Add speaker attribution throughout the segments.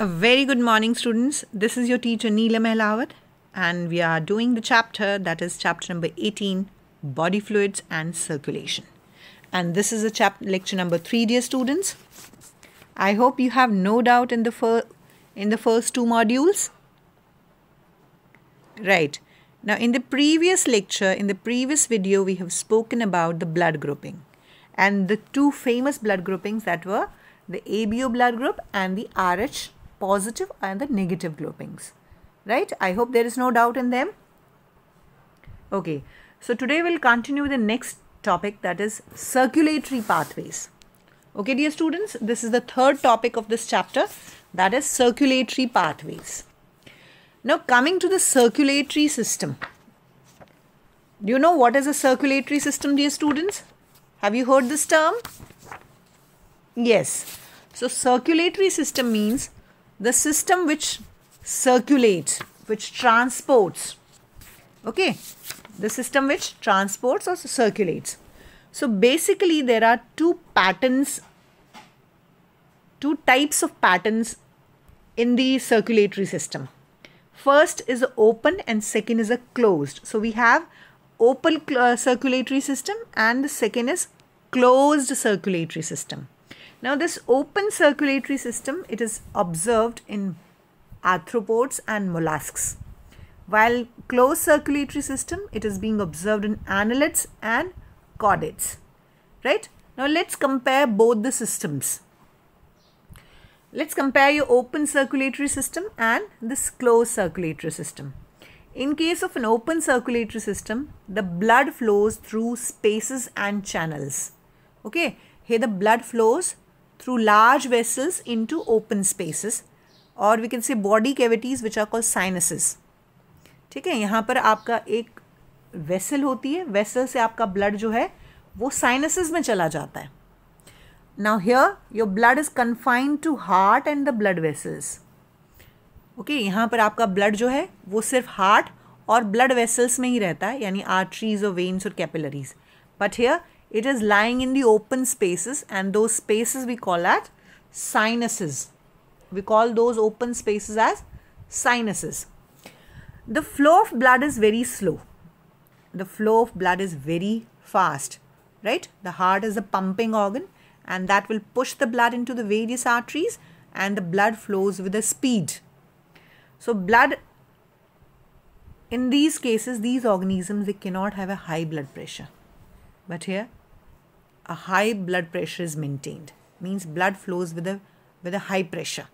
Speaker 1: A very good morning, students. This is your teacher Neelam Ehlawat, and we are doing the chapter that is chapter number 18, Body Fluids and Circulation. And this is a lecture number 3, dear students. I hope you have no doubt in the first two modules. Right. Now, in the previous lecture, in the previous video, we have spoken about the blood grouping and the two famous blood groupings that were the ABO blood group and the RH positive and the negative groupings. Right? I hope there is no doubt in them. Okay. So, today we'll continue with the next topic, that is circulatory pathways. Okay, dear students, this is the third topic of this chapter, that is circulatory pathways. Now, coming to the circulatory system. Do you know what is a circulatory system, dear students? Have you heard this term? Yes. So, circulatory system means the system which circulates, which transports. Okay. The system which transports or circulates. So, basically there are two types of patterns in the circulatory system. First is open and second is a closed. So, we have open circulatory system and the second is closed circulatory system. Now, this open circulatory system, it is observed in arthropods and mollusks, while closed circulatory system, it is being observed in annelids and chordates. Right? Now, let's compare both the systems. Let's compare your open circulatory system and this closed circulatory system. In case of an open circulatory system, the blood flows through spaces and channels. Okay, here the blood flows through large vessels into open spaces, or we can say body cavities which are called sinuses. ठीक है, यहाँ पर आपका एक vessel होती है, vessel से आपका ब्लड जो है वो साइनसेस में चला जाता है. Now here your blood is confined to heart and the blood vessels. Okay, यहाँ पर आपका blood जो है वो सिर्फ heart और blood vessels में ही रहता है, यानी arteries or veins or capillaries. But here it is lying in the open spaces and those spaces we call as sinuses. We call those open spaces as sinuses. The flow of blood is very slow. The flow of blood is very fast. Right? The heart is a pumping organ, and that will push the blood into the various arteries and the blood flows with a speed. So, blood, in these cases, these organisms, they cannot have a high blood pressure. But here, a high blood pressure is maintained. Means blood flows with a high pressure.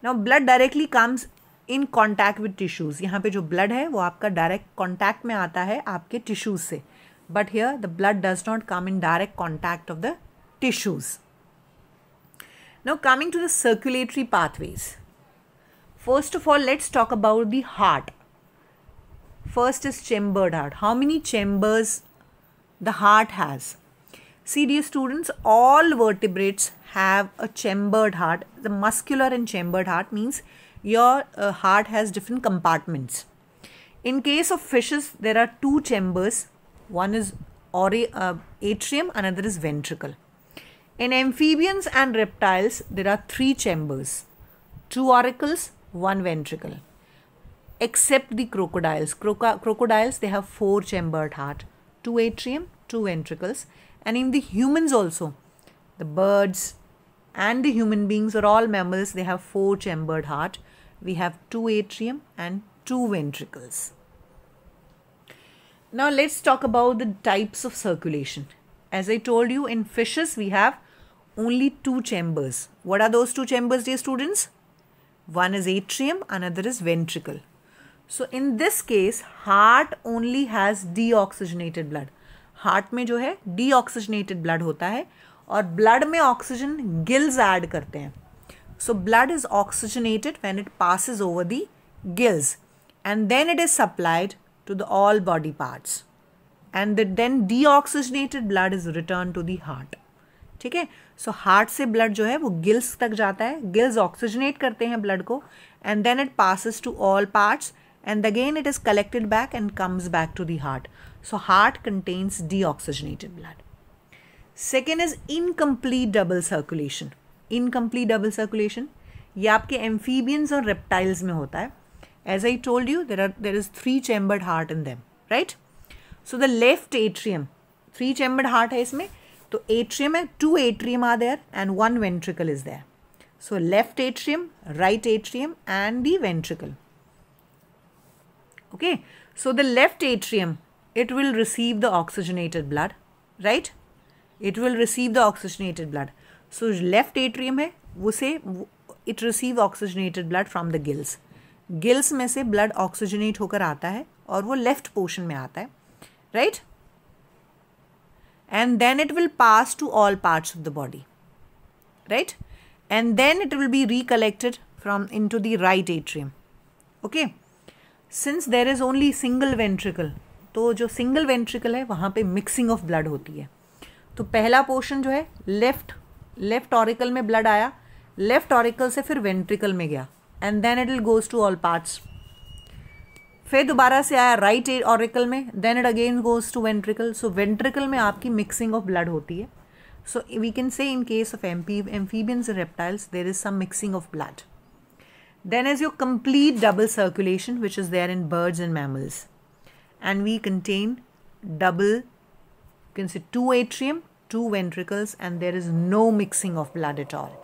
Speaker 1: Now, blood directly comes in contact with tissues. यहाँ पे जो blood है वो आपका direct contact में आता है आपके tissues से. But here, the blood does not come in direct contact of the tissues. Now, coming to the circulatory pathways. First of all, let's talk about the heart. First is chambered heart. How many chambers the heart has? See, dear students, all vertebrates have a chambered heart. The muscular and chambered heart means your heart has different compartments. In case of fishes, there are two chambers. One is atrium, another is ventricle. In amphibians and reptiles, there are three chambers, two auricles, one ventricle. Except the crocodiles. Crocodiles, they have four chambered heart, two atrium, two ventricles. And in the humans also, the birds and the human beings or all mammals, they have four chambered heart. We have two atrium and two ventricles. Now, let's talk about the types of circulation. As I told you, in fishes, we have only two chambers. What are those two chambers, dear students? One is atrium, another is ventricle. So, in this case, heart only has deoxygenated blood. Heart में जो है deoxygenated blood होता है और blood में oxygen gills add करते हैं. So, blood is oxygenated when it passes over the gills and then it is supplied to the all body parts, and then deoxygenated blood is returned to the heart. ठीक है, so heart से blood जो है वो gills तक जाता है, gills oxygenate करते हैं blood को and then it passes to all parts and again it is collected back and comes back to the heart. So heart contains deoxygenated blood. Second is incomplete double circulation. Incomplete double circulation ये आपके amphibians और reptiles में होता है. As I told you, there is 3-chambered heart in them, right? So the left atrium, 3-chambered heart है इसमें, तो atrium है, 2 atrium are there and 1 ventricle is there. So left atrium, right atrium and the ventricle. Okay, so the left atrium, it will receive the oxygenated blood, right? It will receive the oxygenated blood. So left atrium है, उसे it receive oxygenated blood from the gills. Gills में से blood oxygenate होकर आता है और वो left portion में आता है, right? And then it will pass to all parts of the body, right? And then it will be recollected from into the right atrium. Okay, since there is only single ventricle, तो जो single ventricle है वहाँ पे mixing of blood होती है. तो पहला portion जो है लेफ्ट ऑरिकल में ब्लड आया, लेफ्ट ऑरिकल से फिर वेंट्रिकल में गया, and then it will goes to all parts. फिर दोबारा से आया राइट ऑरिकल में, then it again goes to ventricle. So ventricle में आपकी mixing of blood होती है. So we can say in case of amphibians and reptiles there is some mixing of blood. Then is your complete double circulation which is there in birds and mammals, and we contain double, you can say 2 atrium, 2 ventricles, and there is no mixing of blood at all.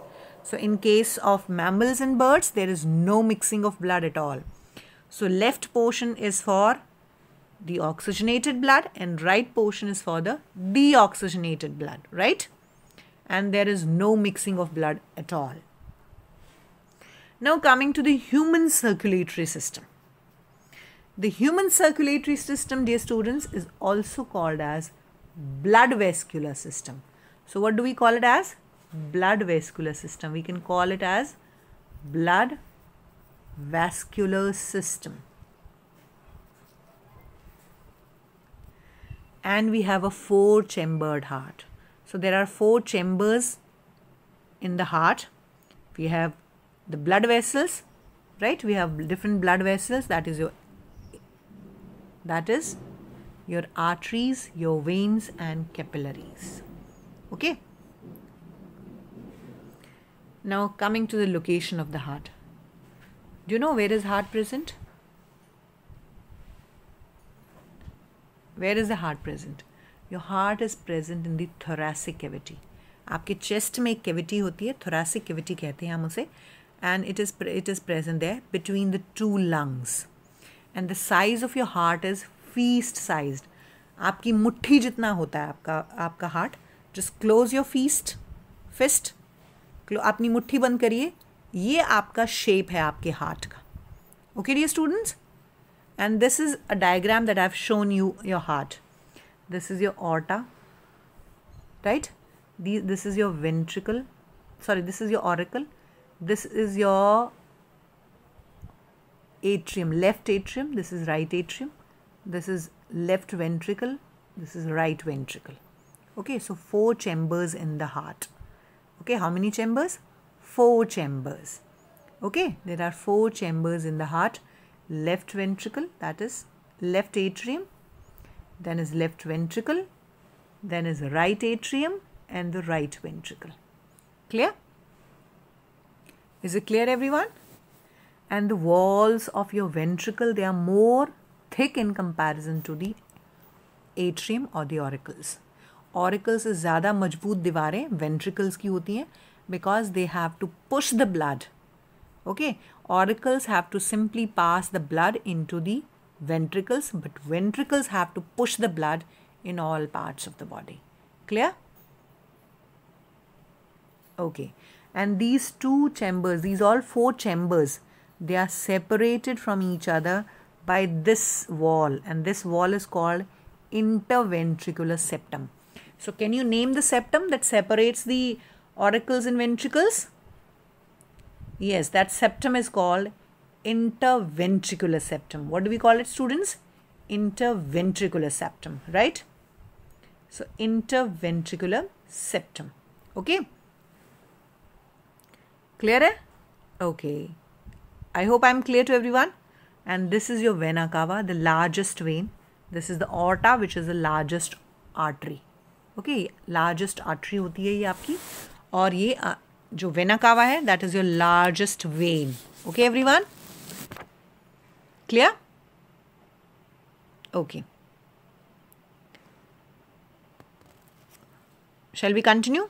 Speaker 1: So in case of mammals and birds, there is no mixing of blood at all. So left portion is for the oxygenated blood and right portion is for the deoxygenated blood, right? And there is no mixing of blood at all. Now coming to the human circulatory system. The human circulatory system, dear students, is also called as blood vascular system. So what do we call it as? Blood vascular system. We can call it as blood vascular system. And we have a 4-chambered heart. So there are 4 chambers in the heart. We have the blood vessels, right? We have different blood vessels. That is your arteries, your veins and capillaries. Okay. Now coming to the location of the heart. Do you know where is heart present? Where is the heart present? Your heart is present in the thoracic cavity. आपके chest में एक cavity होती है, thoracic cavity कहते हैं हम उसे, and it is present there between the 2 lungs. And the size of your heart is fist sized. आपकी मुट्ठी जितना होता है आपका heart. Just close your fist. अपनी मुट्ठी बंद करिए. ये आपका शेप है आपके हार्ट का. Okay, dear students? And this is a diagram that I've shown you your heart. This is your aorta, right? This is your ventricle. Sorry, this is your auricle. This is your atrium, left atrium. This is right atrium. This is left ventricle. This is right ventricle. Okay, so 4 chambers in the heart. Okay, how many chambers? 4 chambers. Okay, there are 4 chambers in the heart. Left ventricle, that is left atrium, then is left ventricle, then is right atrium and the right ventricle. Clear? Is it clear, everyone? And the walls of your ventricle, they are more thick in comparison to the atrium or the auricles. Auricles से ज़्यादा मजबूत दीवारें ventricles की होती हैं because they have to push the blood. Okay, auricles have to simply pass the blood into the ventricles, but ventricles have to push the blood in all parts of the body. Clear? Okay, and these 2 chambers, these all 4 chambers, they are separated from each other by this wall, and this wall is called interventricular septum. So can you name the septum that separates the auricles and ventricles? Yes, that septum is called interventricular septum. What do we call it, students? Interventricular septum, right? So interventricular septum. Okay. Clear hai? Okay. I hope I am clear to everyone. And this is your vena cava, the largest vein. This is the aorta, which is the largest artery. Okay, largest artery होती है ये आपकी, और ये जो vena cava है that is your largest when. Okay everyone, clear? Okay, shall we continue?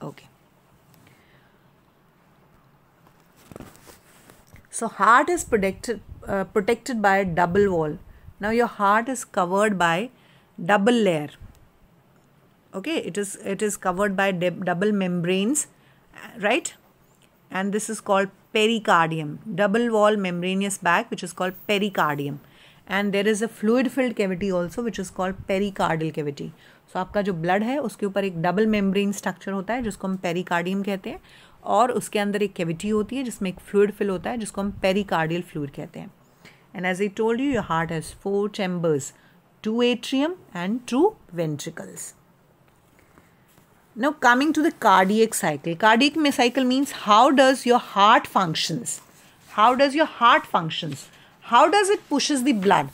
Speaker 1: Okay. So heart is protected by a double wall. Now your heart is covered by double layer. Okay, it is covered by double membranes, right? And this is called pericardium, double wall membranous bag, which is called pericardium. And there is a fluid filled cavity also, which is called pericardial cavity. So आपका जो blood है उसके ऊपर एक double membrane structure होता है जिसको हम pericardium कहते हैं, और उसके अंदर एक cavity होती है जिसमें एक fluid fill होता है जिसको हम pericardial fluid कहते हैं. And as I told you, your heart has 4 chambers, 2 atrium and 2 ventricles. Now coming to the cardiac cycle. Cardiac cycle means how does your heart functions? How does your heart functions? How does it pushes the blood?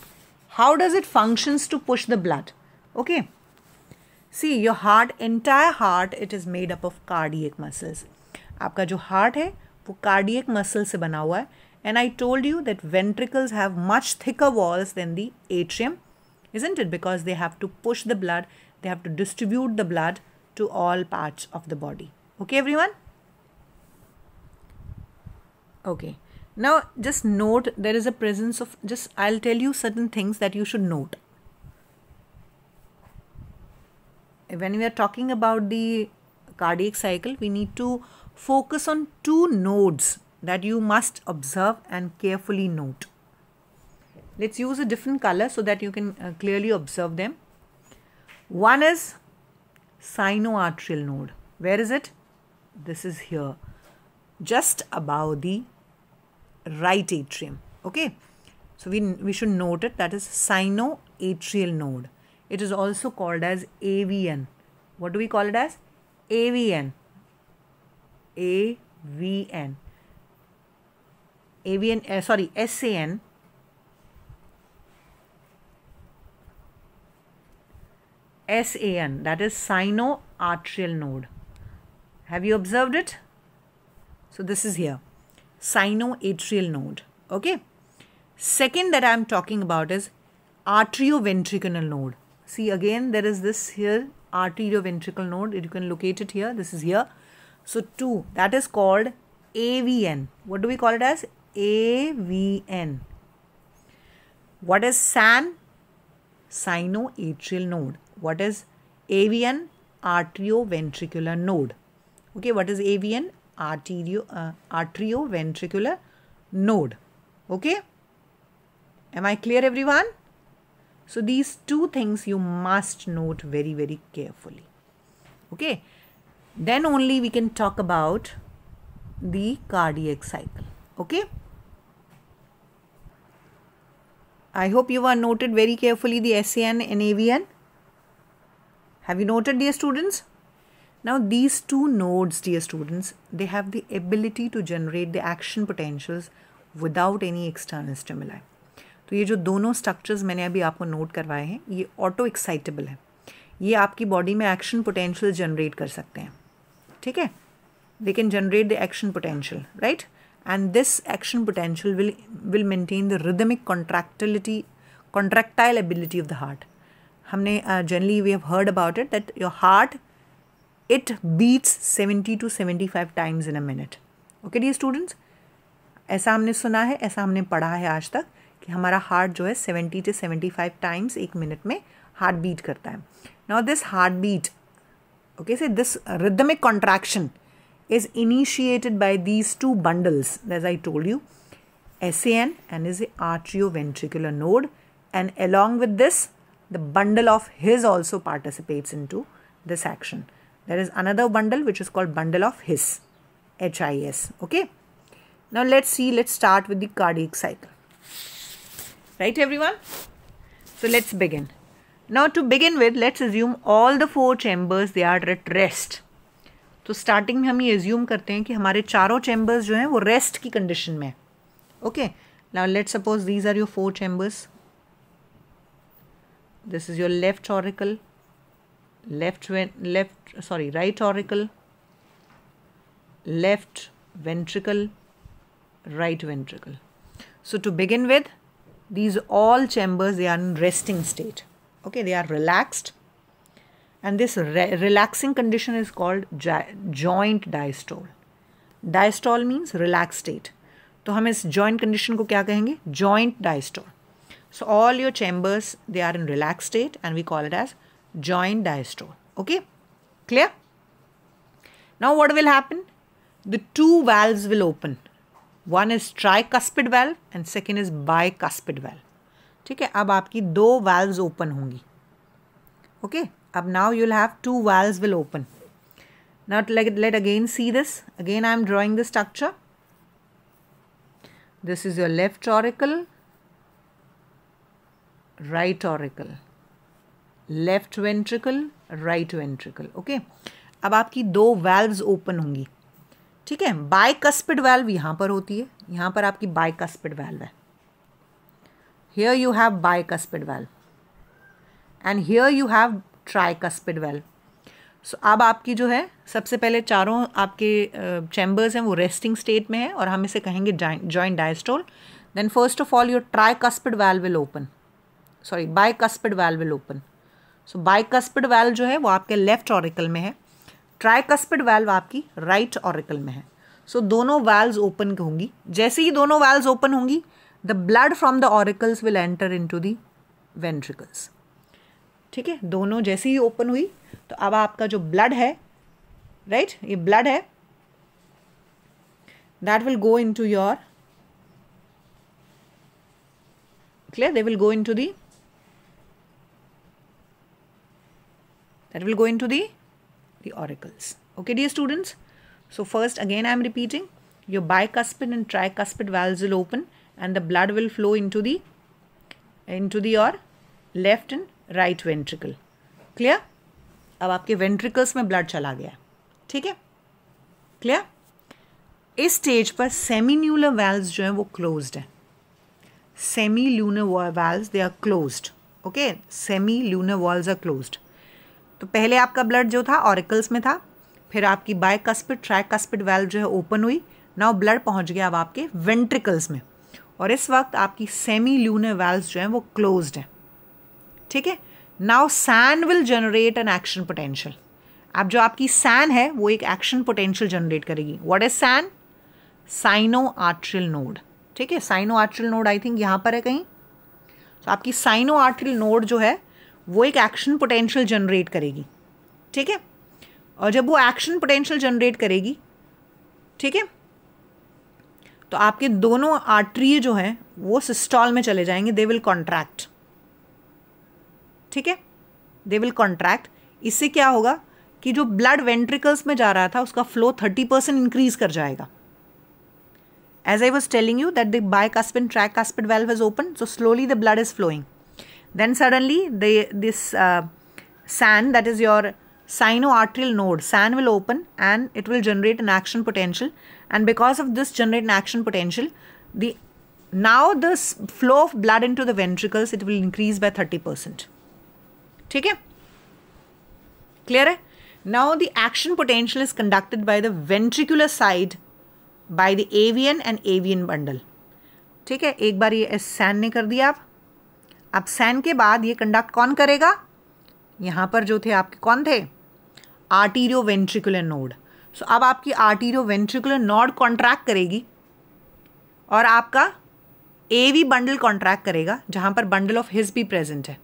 Speaker 1: How does it functions to push the blood? Okay. See, your heart, entire heart, it is made up of cardiac muscles. आपका जो heart है वो cardiac muscle से बना हुआ है. And I told you that ventricles have much thicker walls than the atrium, isn't it? Because they have to push the blood, they have to distribute the blood to all parts of the body. Okay, everyone? Okay. Now just note, there is a presence of, just I'll tell you certain things that you should note. When we are talking about the cardiac cycle, we need to focus on 2 nodes that you must observe and carefully note. Let's use a different color so that you can clearly observe them. One is sinoatrial node. Where is it? This is here, just above the right atrium. Okay, so we should note it. That is sinoatrial node. It is also called as AVN. What do we call it as? AVN. AVN. AVN. Sorry, SAN. SAN. That is sinoatrial node. Have you observed it? So this is here. Sinoatrial node. Okay. Second that I am talking about is arterioventricular node. See, again there is this here, arterioventricular node. You can locate it here. This is here. So 2, that is called AVN. What do we call it as? AVN. What is SAN? Sinoatrial node. What is AVN? Arterioventricular node. Okay, what is AVN? Arterioventricular node. Okay, am I clear, everyone? So these 2 things you must note very, very carefully. Okay, then only we can talk about the cardiac cycle. Okay, I hope you have noted very carefully the SAN and AVN. Have you noted, dear students? Now these 2 nodes, dear students, they have the ability to generate the action potentials without any external stimuli. तो ये जो दोनों structures मैंने अभी आपको note करवाए हैं, ये ऑटो एक्साइटेबल है. ये आपकी बॉडी में एक्शन पोटेंशियल जनरेट कर सकते हैं. ठीक है, they can generate the action potential, right? And this action potential will maintain the rhythmic contractile ability of the heart. हमने generally we have heard about it that your heart, it beats 70 to 75 times in a minute. Okay, dear students, ऐसा हमने सुना है, ऐसा हमने पढ़ा है आज तक कि हमारा हार्ट जो है 70 to 75 times एक मिनट में हार्ट बीट करता है. Now this heart beat, okay, so this rhythmic contraction is initiated by these 2 bundles, as I told you, SAN and is the arterioventricular node, and along with this, the bundle of His also participates into this action. There is another bundle which is called bundle of His, HIS. Okay. Now let's start with the cardiac cycle. Right, everyone? So let's begin. Now to begin with, let's assume all the 4 chambers, they are at rest. तो starting में हम ये assume करते हैं कि हमारे चारों chambers जो हैं वो रेस्ट की कंडीशन में. Okay, now let's suppose these are your 4 chambers. This is your left auricle, right auricle, left ventricle, right ventricle. So to begin with, these all chambers, they are in resting state. Okay, they are relaxed, and this relaxing condition is called joint diastole. Diastole means relaxed state. तो हम इस joint condition को क्या कहेंगे? Joint diastole. So all your chambers, they are in relaxed state, and we call it as joint diastole. Okay, clear? Now what will happen? The two valves will open. One is tricuspid valve and second is bicuspid valve. ठीक है, अब आपकी दो valves open होंगी. Okay, अब now you'll have two valves will open. Now let again see this. Again I am drawing the structure. This is your left auricle, right auricle, left ventricle, right ventricle. Okay, अब आपकी दो valves open होंगी. ठीक है, bicuspid valve यहाँ पर होती है, यहाँ पर आपकी bicuspid valve है. Here you have bicuspid valve and here you have tricuspid valve. So अब आपकी जो है सबसे पहले चारों आपके चैम्बर्स हैं वो रेस्टिंग स्टेट में है और हम इसे कहेंगे joint diastole. Then first of all your tricuspid valve will open, sorry bicuspid valve will open. So bicuspid valve जो है वो आपके लेफ्ट ऑरिकल में है, ट्राइकस्पिड वाल्व आपकी राइट ऑरिकल में है. सो दोनों वाल्व्स ओपन होंगी. जैसे ही दोनों वाल्व्स ओपन होंगी, the blood from the auricles will enter into the ventricles. ठीक है, दोनों जैसे ही ओपन हुई तो अब आपका जो ब्लड है, राइट, ये ब्लड है, that will go into your, clear, they will go into the, that will go into the auricles. Okay, dear students. So first again I am repeating, your bicuspid and tricuspid valves will open and the blood will flow into your left and right ventricle. Clear? अब आपके ventricles में blood चला गया. ठीक है, clear? इस stage पर semilunar valves जो है वो closed है. Semilunar valves, they are closed. Okay, semilunar valves are closed. तो पहले आपका ब्लड जो था ऑरिकल्स में था, फिर आपकी बाइकस्पिड ट्राइकस्पिड वाल्व जो है ओपन हुई. नाउ ब्लड पहुंच गया अब आपके वेंट्रिकल्स में और इस वक्त आपकी सेमी ल्यूनर वाल्व्स जो हैं वो क्लोज्ड हैं. ठीक है, now SAN will generate an action potential. अब जो आपकी सैन है वो एक एक्शन पोटेंशियल जनरेट करेगी. What is SAN? Sinoatrial node. ठीक है, sinoatrial node I think यहाँ पर है कहीं. तो आपकी साइनो आर्ट्रियल नोड जो है वो एक एक्शन पोटेंशियल जनरेट करेगी. ठीक है, और जब वो एक्शन पोटेंशियल जनरेट करेगी, ठीक है, तो आपके दोनों आर्टरी जो हैं वो सिस्टॉल में चले जाएंगे. They will contract. ठीक है, दे विल कॉन्ट्रैक्ट. इससे क्या होगा कि जो ब्लड वेंट्रिकल्स में जा रहा था उसका फ्लो 30% इंक्रीज कर जाएगा. As I was telling you that the bicuspid tricuspid valve is open, so slowly the blood is flowing. Then suddenly this SAN, that is your sinoarterial node, SAN will open and it will generate an action potential, and because of this generate an action potential, now the flow of blood into the ventricles, it will increase by 30%. ठीक है, clear है? Now the action potential is conducted by the ventricular side by the AVN and AVN bundle. ठीक है, एक बार ये SAN ने कर दिया. आप अब सैन के बाद ये कंडक्ट कौन करेगा? यहाँ पर जो थे आपके कौन थे? Arterio ventricular node. सो अब आपकी आर्टीरियो वेंट्रिकुलर नोड कॉन्ट्रैक्ट करेगी और आपका एवी बंडल कॉन्ट्रैक्ट करेगा जहाँ पर बंडल ऑफ हिस भी प्रेजेंट है,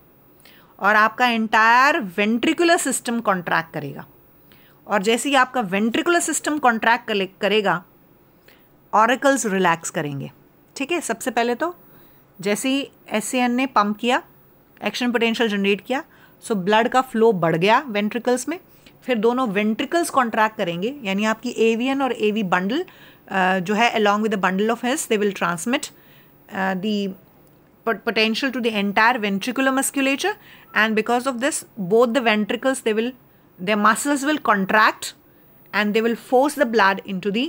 Speaker 1: और आपका एंटायर वेंट्रिकुलर सिस्टम कॉन्ट्रैक्ट करेगा. और जैसे ही आपका वेंट्रिकुलर सिस्टम कॉन्ट्रैक्ट करेगा, ऑरिकल्स रिलैक्स करेंगे. ठीक है, सबसे पहले तो जैसे ही SAN ने पंप किया, एक्शन पोटेंशियल जनरेट किया, सो ब्लड का फ्लो बढ़ गया वेंट्रिकल्स में. फिर दोनों वेंट्रिकल्स कॉन्ट्रैक्ट करेंगे, यानी आपकी AVN और AV बंडल जो है along with the bundle of his, they will transmit the potential to the entire ventricular musculature, and because of this both the ventricles, their muscles will contract and they will force the blood into the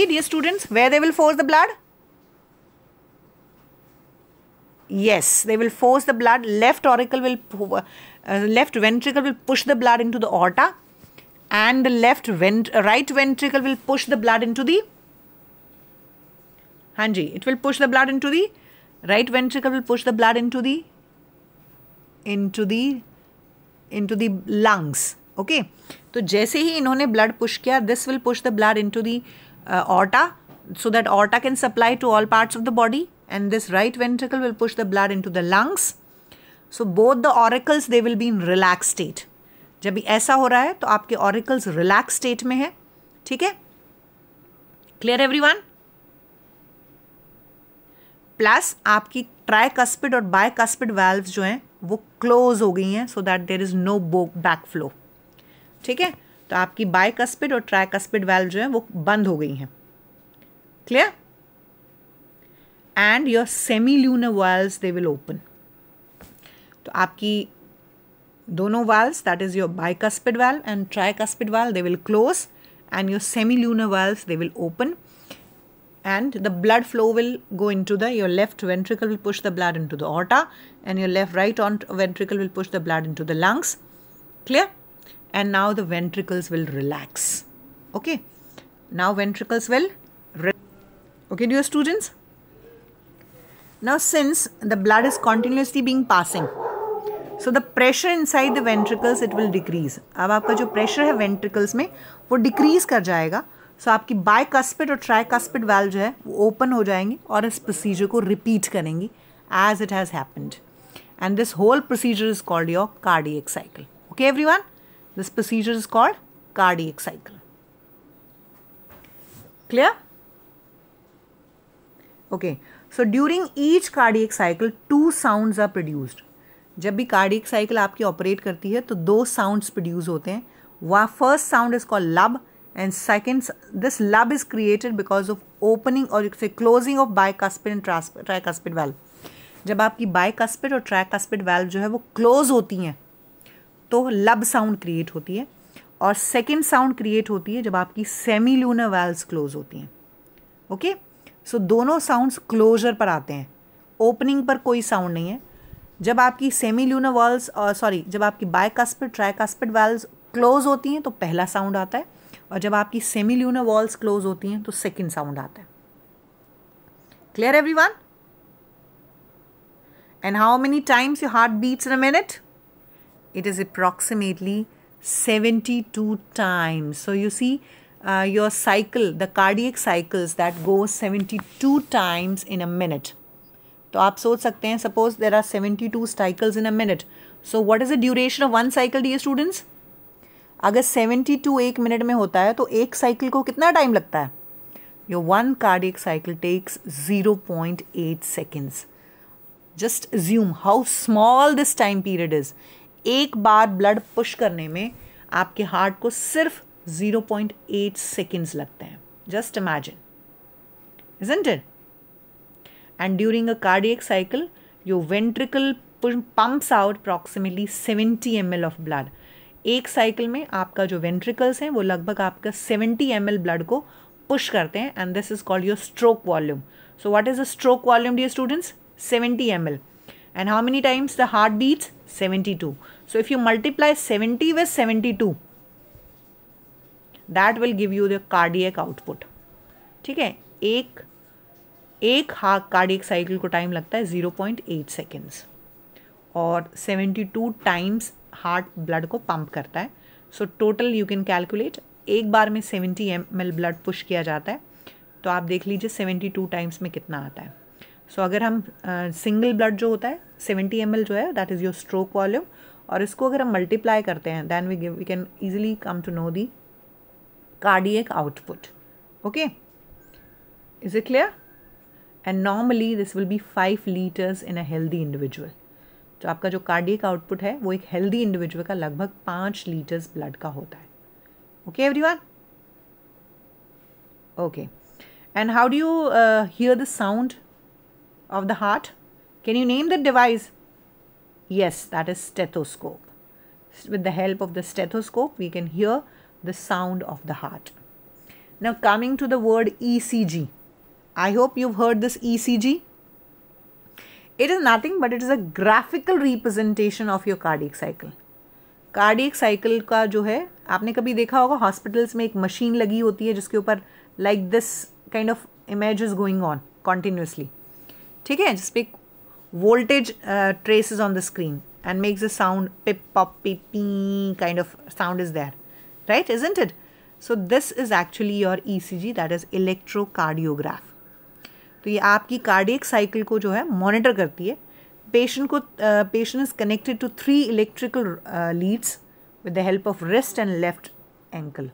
Speaker 1: dear students, where they will force the blood? Yes, they will force the blood. Left ventricle will push the blood into the aorta, and the right ventricle will push the blood into the. Hanji, it will push the blood into the right ventricle will push the blood into the lungs. Okay, तो जैसे ही इन्होंने blood push किया, this will push the blood into the aorta, so that aorta can supply to all parts of the body, and this right ventricle will push the blood into the lungs. So both the auricles, they will be in relaxed state. जब भी ऐसा हो रहा है तो आपके auricles relaxed state में है. ठीक है, clear everyone? प्लस आपकी ट्राइकस्पिड और बायकस्पिड वाल्व्स जो हैं वो क्लोज हो गई हैं, so that there is no back flow. ठीक है, तो आपकी बायकस्पिड और ट्राइकस्पिड वाल्व जो हैं वो बंद हो गई हैं. Clear? And your semilunar valves they will open. तो आपकी दोनों valves, that is your bicuspid valve and tricuspid valve, they will close, and your semilunar valves they will open. And the blood flow will go into your left ventricle will push the blood into the aorta, and your right ventricle will push the blood into the lungs. Clear? And now the ventricles will relax. Okay, now ventricles will okay, dear students. Now since the blood is continuously being passing, so the pressure inside the ventricles, it will decrease. अब आपका जो pressure है ventricles में वो decrease कर जाएगा. सो आपकी bicuspid और ट्राइकस्पिड वाल्व जो है वो ओपन हो जाएंगी और इस प्रोसीजर को रिपीट करेंगी as it has happened. And this whole procedure is called your cardiac cycle. Okay everyone, this procedure is called cardiac cycle. Clear? Okay, so during each cardiac cycle 2 sounds are produced. जब भी cardiac cycle आपकी operate करती है तो 2 sounds produce होते हैं. वह first sound is called लब, and second, this lub is created because of opening or you could say closing of bicuspid and tricuspid valve. जब आपकी bicuspid और tricuspid valve जो है वो close होती हैं तो लब साउंड क्रिएट होती है, और सेकेंड साउंड क्रिएट होती है जब आपकी सेमील्यूनर वाल्व्स क्लोज होती हैं. ओके, सो दोनों साउंड्स क्लोजर पर आते हैं, ओपनिंग पर कोई साउंड नहीं है. जब आपकी सेमील्यूनर वाल्व्स जब आपकी बायकस्पिड ट्राइकस्पिड वाल्व्स क्लोज होती हैं तो पहला साउंड आता है, और जब आपकी सेमील्यूनर वॉल्स क्लोज होती हैं तो सेकंड साउंड आता है. Clear everyone? And how many times your heart beats in a minute? It is approximately 72 times. So you see your cycle, the cardiac cycles that goes 72 times in a minute. तो आप सोच सकते हैं, suppose there are 72 cycles in a minute. So what is the duration of one cycle, dear students? अगर 72 एक minute में होता है तो एक साइकिल को कितना टाइम लगता है? Your 1 cardiac cycle takes 0.8 seconds. Just assume how small this time period is. एक बार ब्लड पुश करने में आपके हार्ट को सिर्फ 0.8 seconds लगते हैं. Just imagine, isn't it? And during a cardiac cycle, your ventricle pumps out approximately 70 ml of blood. एक साइकिल में आपका जो वेंट्रिकल्स हैं वो लगभग आपका 70 ml ब्लड को पुश करते हैं, and this is called your stroke volume. So what is the stroke volume, dear students? 70 ml. And how many times the heart beats? 72. So if you multiply 70 with 72, that will give you the cardiac output. ठीक है, एक cardiac cycle को time लगता है 0.8 seconds, और 72 times heart blood को pump करता है. So total you can calculate, एक बार में 70 ml ब्लड पुश किया जाता है, तो आप देख लीजिए 72 टाइम्स में कितना आता है. सो अगर हम सिंगल ब्लड जो होता है 70 ml जो है, that is your stroke volume, और इसको अगर हम मल्टीप्लाई करते हैं then we can easily come to know the cardiac output. Okay, is it clear? And normally this will be 5 liters in a healthy individual. तो आपका जो कार्डियक आउटपुट है वो एक हेल्दी इंडिविजुअल का लगभग 5 liters ब्लड का होता है. Okay everyone? Okay, and how do you here the sound of the heart? Can you name the device? Yes, that is stethoscope. With the help of the stethoscope we can hear the sound of the heart. Now coming to the word ECG. I hope you've heard this ECG. It is nothing but it is a graphical representation of your cardiac cycle. Cardiac cycle का जो है, आपने कभी देखा होगा hospitals में एक machine लगी होती है जिसके ऊपर like this kind of image is going on continuously, ठीक है, जिसपे voltage traces on the screen and makes a sound pip pop pip pee kind of sound is there, right, isn't it? So this is actually your ECG, that is electrocardiograph. तो ये आपकी cardiac cycle को जो है monitor करती है. Patient is connected to 3 electrical leads with the help of wrist and left ankle,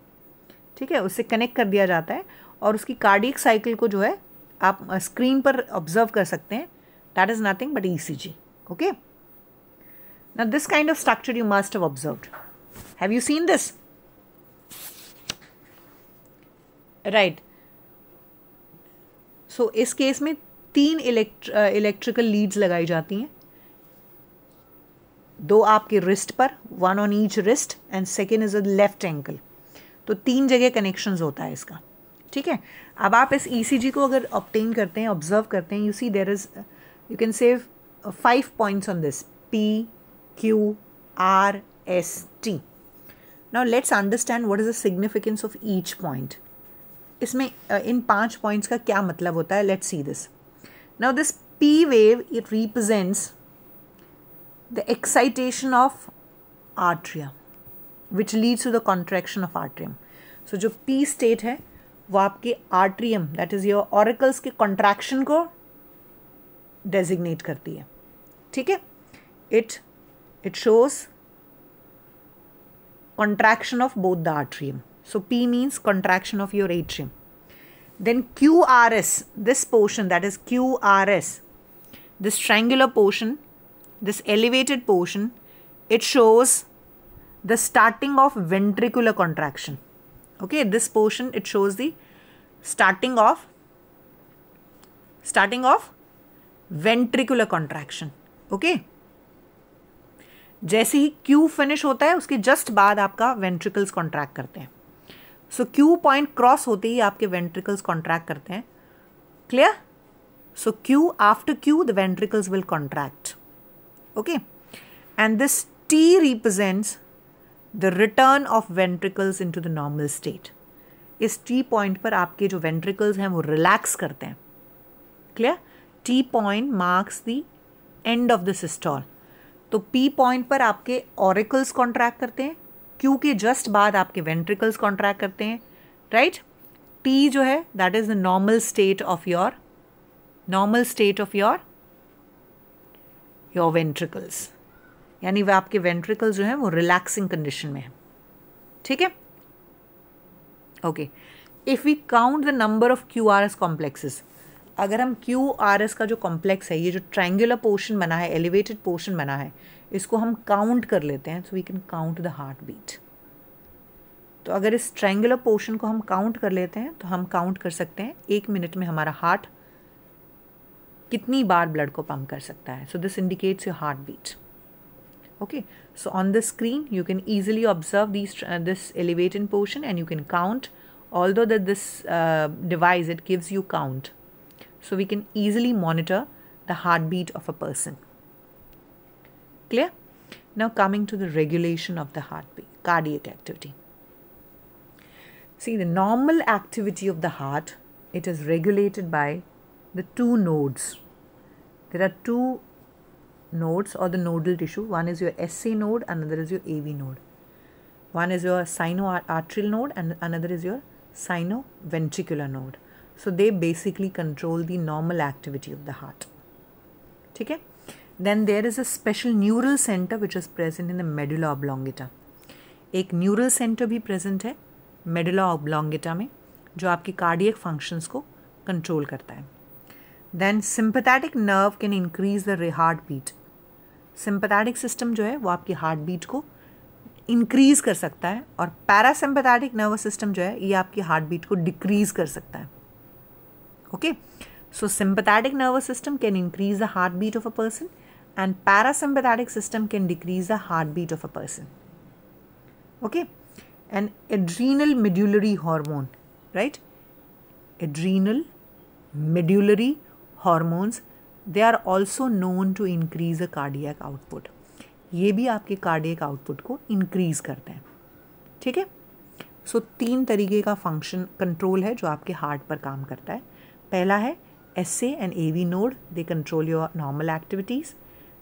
Speaker 1: ठीक है, उससे कनेक्ट कर दिया जाता है और उसकी कार्डियक साइकिल को जो है आप स्क्रीन पर ऑब्जर्व कर सकते हैं. That is nothing but ECG. Okay, now this kind of structure you must have observed. Have you seen this? Right. So इस केस में 3 इलेक्ट्रिकल लीड्स लगाई जाती हैं, 2 आपके रिस्ट पर, 1 on each wrist and second is a left ankle. तो 3 जगह connections होता है इसका, ठीक है. अब आप इस ECG को अगर ऑब्टेन करते हैं, ऑब्जर्व करते हैं, you see there is, you can save 5 points on this, P, Q, R, S, T. Now let's understand what is the significance of each point. इसमें इन 5 पॉइंट्स का क्या मतलब होता है. Let's see this. Now this P wave, it represents the excitation of atria, which leads to the contraction of atrium. So जो P state है वो आपके atrium, that is your auricles के contraction को designate करती है, ठीक है. It shows contraction of both the atrium. So P means contraction of your atrium. Then QRS, this portion, that is QRS, this triangular portion, this elevated portion, it shows the starting of ventricular contraction. Okay, this portion, it shows the starting of ventricular contraction. Okay. जैसे ही Q finish होता है उसके just बाद आपका ventricles contract करते हैं. सो Q point cross होते ही आपके वेंट्रिकल्स कॉन्ट्रैक्ट करते हैं. Clear? So Q, after Q the ventricles will contract. Okay, and this T represents the return of ventricles into the normal state. इस T पॉइंट पर आपके जो वेंट्रिकल्स हैं वो रिलैक्स करते हैं. Clear? T point marks the end of the systole. तो P point पर आपके ऑरिकल्स कॉन्ट्रैक्ट करते हैं, Q के जस्ट बाद आपके वेंट्रिकल्स कॉन्ट्रैक्ट करते हैं, राइट. T जो है that is the normal state of your ventricles, यानी वह आपके वेंट्रिकल्स जो हैं वो रिलैक्सिंग कंडीशन में है, ठीक है. Okay, if we count the number of QRS complexes, अगर हम QRS का जो कॉम्प्लेक्स है, ये जो ट्रायंगुलर पोर्शन बना है, एलिवेटेड पोर्शन बना है, इसको हम काउंट कर लेते हैं, so we can count the heart beat. तो अगर इस ट्रायंगुलर पोर्शन को हम काउंट कर लेते हैं तो हम काउंट कर सकते हैं 1 मिनट में हमारा हार्ट कितनी बार ब्लड को पंप कर सकता है. So this indicates your heart beat. Okay, so on the screen you can easily observe this elevated portion and you can count, although that this device, it gives you count. So we can easily monitor the heartbeat of a person. Clear? Now coming to the regulation of the heartbeat, cardiac activity. See, the normal activity of the heart, it is regulated by the 2 nodes. There are 2 nodes or the nodal tissue. One is your SA node, another is your AV node. One is your sinoarterial node and another is your sinoventricular node. So they basically control the normal activity of the heart. ठीक है? Then there is a special neural center which is present in the medulla oblongata. एक neural center भी present है medulla oblongata में, जो आपकी cardiac functions को control करता है. Then sympathetic nerve can increase the heartbeat. Sympathetic system जो है वो आपकी heartbeat को इंक्रीज कर सकता है, और पैरासिम्पैथेटिक नर्वस सिस्टम जो है ये आपकी हार्ट बीट को डिक्रीज कर सकता है. Okay, so sympathetic nervous system can increase the heart beat of a person and parasympathetic system can decrease the heart beat of a person. Okay, and adrenal medullary hormone, right, adrenal medullary hormones They are also known to increase a cardiac output. ये भी आपके cardiac output को increase करते हैं. ठीक है. सो 3 तरीके का फंक्शन कंट्रोल है जो आपके हार्ट पर काम करता है. पहला है SA एंड AV नोड, they control your normal activities.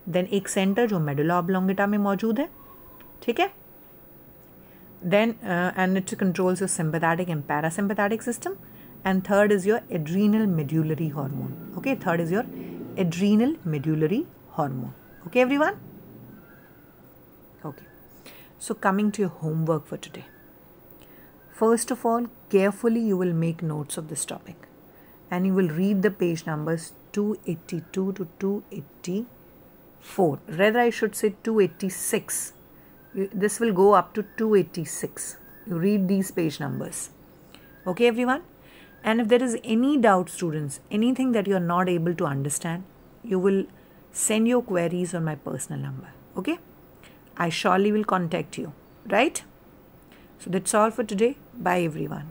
Speaker 1: Then एक सेंटर जो मेडुला ऑब्लोंगेटा में मौजूद है. ठीक है. Then and it controls your sympathetic and parasympathetic system. And third is your adrenal medullary hormone. Okay, third is your adrenal medullary hormone. Okay everyone. Okay, so coming to your homework for today. First of all, carefully you will make notes of this topic and you will read the page numbers 282 to 284. Rather, I should say 286. This will go up to 286. You read these page numbers. Okay, everyone? And if there is any doubt, students, anything that you are not able to understand, you will send your queries on my personal number. Okay? I surely will contact you, right? So that's all for today. Bye everyone.